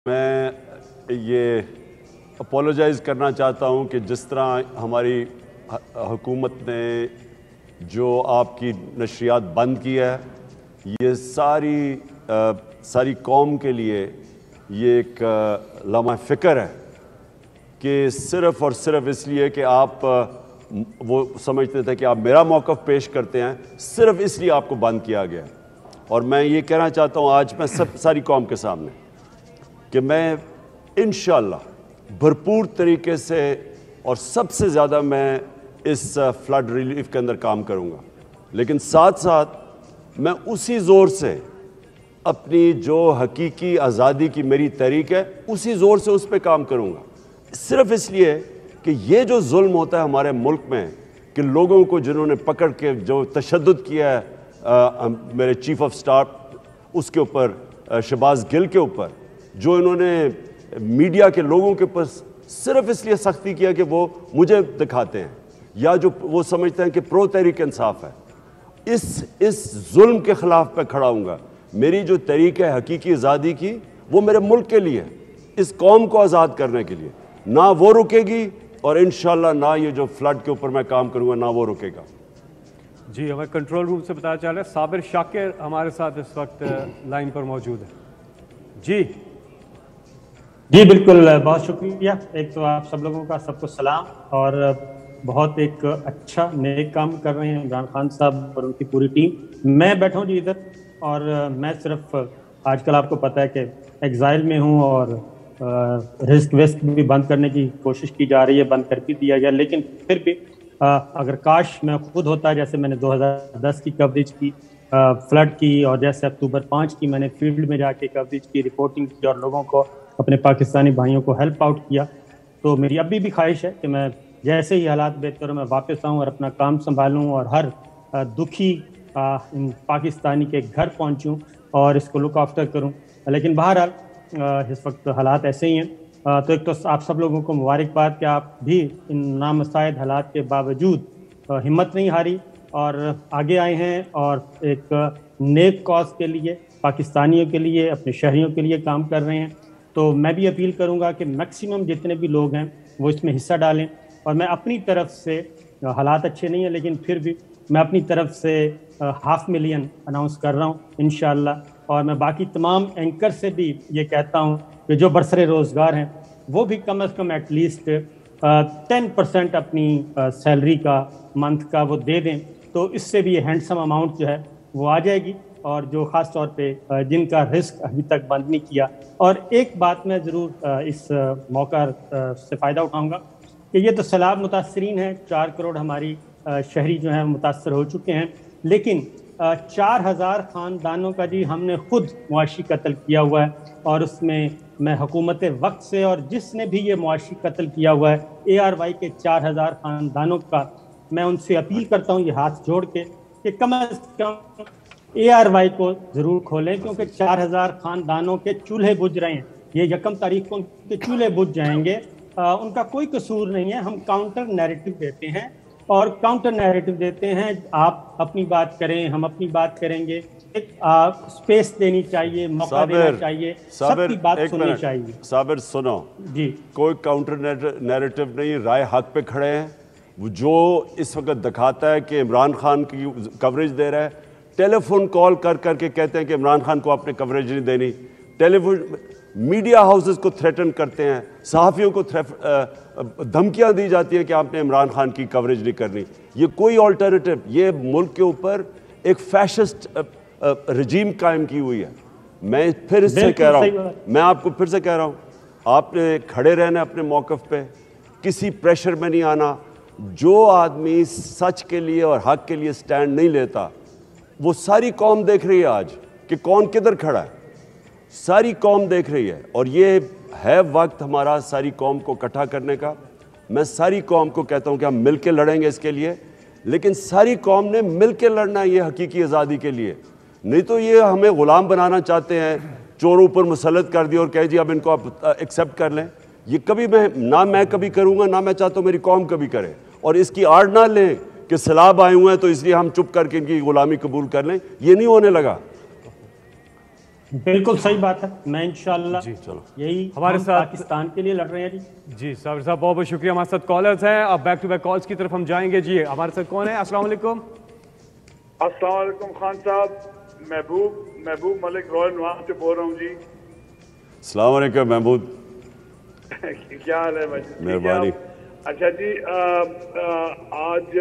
میں یہ اپولوجائز کرنا چاہتا ہوں کہ جس طرح ہماری حکومت نے جو آپ کی نشریات بند کی ہے، یہ ساری قوم کے لیے یہ ایک لمحہ فکر ہے کہ صرف اور صرف اس لیے کہ آپ وہ سمجھتے تھے کہ آپ میرا موقف پیش کرتے ہیں، صرف اس لیے آپ کو بند کیا گیا۔ اور میں یہ کہنا چاہتا ہوں آج میں ساری قوم کے سامنے کہ میں انشاءاللہ بھرپور طریقے سے اور سب سے زیادہ میں اس فلڈ ریلیف کے اندر کام کروں گا، لیکن ساتھ ساتھ میں اسی زور سے اپنی جو حقیقی آزادی کی میری تحریک ہے اسی زور سے اس پہ کام کروں گا، صرف اس لیے کہ یہ جو ظلم ہوتا ہے ہمارے ملک میں کہ لوگوں کو جنہوں نے پکڑ کے جو تشدد کیا ہے میرے چیف آف سٹاف اس کے اوپر، شہباز گل کے اوپر، جو انہوں نے میڈیا کے لوگوں کے اوپر صرف اس لیے سختی کیا کہ وہ مجھے دکھاتے ہیں یا جو وہ سمجھتے ہیں کہ پرو تحریک انصاف ہے، اس ظلم کے خلاف پہ کھڑا ہوں گا۔ میری جو تحریک ہے حقیقی آزادی کی وہ میرے ملک کے لیے، اس قوم کو آزاد کرنے کے لیے، نہ وہ رکے گی اور انشاءاللہ نہ یہ جو فلڈ کے اوپر میں کام کروں گا نہ وہ رکے گا۔ جی ہمیں کنٹرول روم سے پتہ چلا ہے صابر شاکر ہمارے ساتھ اس وقت لائن پر موجود ہے۔ جی بالکل، بہت شکریہ۔ ایک تو آپ سب لوگوں کا سب کو سلام، اور بہت ایک اچھا نیک کام کر رہے ہیں عمران خان صاحب اور ان کی پوری ٹیم۔ میں بیٹھا ہوں جی ادھر، اور میں صرف آج کل آپ کو پتہ ہے کہ ایگزائل میں ہوں اور رزق وزق بھی بند کرنے کی کوشش کی جا رہی ہے، بند کر بھی دیا گیا، لیکن پھر بھی اگر کاش میں خود ہوتا، جیسے میں نے 2010 کی کوریج کی فلڈ کی، اور جیسے اکتوبر 5 کی میں نے فیلڈ میں جا کے کوریج کی، رپورٹنگ کی اور لوگوں کو، اپنے پاکستانی بھائیوں کو ہیلپ آؤٹ کیا، تو میری اب بھی خواہش ہے کہ میں جیسے ہی حالات بہتر ہوں میں واپس آؤں اور اپنا کام سنبھالوں اور ہر دکھی پاکستانی کے گھر پہنچوں اور اس کو لک آفٹر کروں۔ لیکن بہرحال اس وقت حالات ایسے ہی ہیں، تو ایک تو آپ سب لوگوں کو مبارکباد کہ آپ بھی ان نامساعد حالات کے باوجود ہمت نہیں ہاری اور آگے آئے ہیں اور ایک نیک کاز کے لیے، پاکستانیوں کے لیے، اپنے شہریوں کے لیے کام کر رہے ہیں۔ تو میں بھی اپیل کروں گا کہ میکسیمم جتنے بھی لوگ ہیں وہ اس میں حصہ ڈالیں، اور میں اپنی طرف سے، حالات اچھے نہیں ہیں لیکن پھر بھی میں اپنی طرف سے 500,000 اناؤنس کر رہا ہوں انشاءاللہ، اور میں باقی تمام اینکر سے بھی یہ کہتا ہوں کہ جو برسر روزگار ہیں وہ بھی کم از کم ایٹ لیسٹ 10% اپنی سیلری کا منتھ کا وہ دے دیں، تو اس سے بھی یہ ہینڈسم اماؤنٹ جو ہے وہ آ جائے گی، اور جو خاص طور پہ جن کا رزق ابھی تک بند نہیں کیا۔ اور ایک بات میں ضرور اس موقع سے فائدہ اٹھاؤں گا کہ یہ تو سیلاب متاثرین ہیں، 4 کروڑ ہماری شہری جو ہیں متاثر ہو چکے ہیں، لیکن 4000 خاندانوں کا جی ہم نے خود معاشی قتل کیا ہوا ہے، اور اس میں حکومت وقت سے اور جس نے بھی یہ معاشی قتل کیا ہوا ہے ARY کے 4000 خاندانوں کا میں ان سے اپیل کرتا ہوں یہ ہاتھ جوڑ کے کہ کم از کم ARY کو ضرور کھولیں، کیونکہ 4000 خاندانوں کے چولہے بجھ رہے ہیں، یہ 1 تاریخ کو ان کے چولہے بجھ جائیں گے، ان کا کوئی قصور نہیں ہے۔ ہم کاؤنٹر نیریٹو دیتے ہیں اور کاؤنٹر نیریٹو دیتے ہیں، آپ اپنی بات کریں، ہم اپنی بات کریں گے، ایک سپیس دینی چاہیے، موقع دینا چاہیے، سب کی بات سننی چاہیے۔ صابر سنو جی، کوئی کاؤنٹر نیریٹو نہیں، رائے حق پہ کھڑے ہیں۔ وہ جو اس وقت دکھاتا ہے کہ عمران خان کی کوریج دے رہا ہے، ٹیلی فون کال کر کر کے کہتے ہیں کہ عمران خان کو آپ نے کوریج نہیں دینی، ٹیلی فون میڈیا ہاؤسز کو تھریٹن کرتے ہیں، صحافیوں کو دھمکیاں دی جاتی ہیں کہ آپ نے عمران خان کی کوریج نہیں کرنی۔ یہ کوئی آلٹرنیٹو، یہ ملک کے اوپر ایک فیشسٹ رجیم قائم کی ہوئی ہے۔ میں پھر اس سے کہہ رہا ہوں، میں آپ کو پھر سے کہہ رہا ہوں، آپ نے کھڑے رہنا اپنے موقف پہ، کسی پریشر میں نہیں آنا۔ جو آدمی سچ کے لیے اور حق کے لیے سٹینڈ نہیں لیتا، وہ ساری قوم دیکھ رہی ہے آج کہ کون کدھر کھڑا ہے، ساری قوم دیکھ رہی ہے، اور یہ ہے وقت ہمارا ساری قوم کو اکٹھا کرنے کا۔ میں ساری قوم کو کہتا ہوں کہ ہم مل کے لڑیں گے اس کے لیے، لیکن ساری قوم نے مل کے لڑنا ہے یہ حقیقی آزادی کے لیے، نہیں تو یہ ہمیں غلام بنانا چاہتے ہیں، چوروں پر مسلط کر دیا اور کہے جی اب ان کو آپ ایکسیپٹ کر لیں۔ یہ کبھی میں کبھی کروں گا، نہ میں چاہتا ہوں میری قوم کبھی کرے، اور اس کی آڑ نہ لیں کہ سیلاب آئے ہوئے ہیں تو اس لیے ہم چپ کر کے ان کی غلامی قبول کر لیں، یہ نہیں ہونے لگا۔ بالکل صحیح بات ہے. میں انشاءاللہ جی چلو یہی ہمارے ہم ساتھ- پاکستان کے لیے لڑ رہے ہیں جی. جی صابر صاحب بہت بہت شکریہ. ہمارے ساتھ کالرز ہیں. اب بیک ٹو بیک کالز کی طرف ہم جائیں گے. جی ہمارے ساتھ کون ہے؟ السلام علیکم. السلام علیکم خان صاحب. محبوب ملک رائل نواز سے بول رہا ہوں جی. السلام علیکم محمود. کیا حال ہے بھائی؟ مہربانی. اچھا جی، آج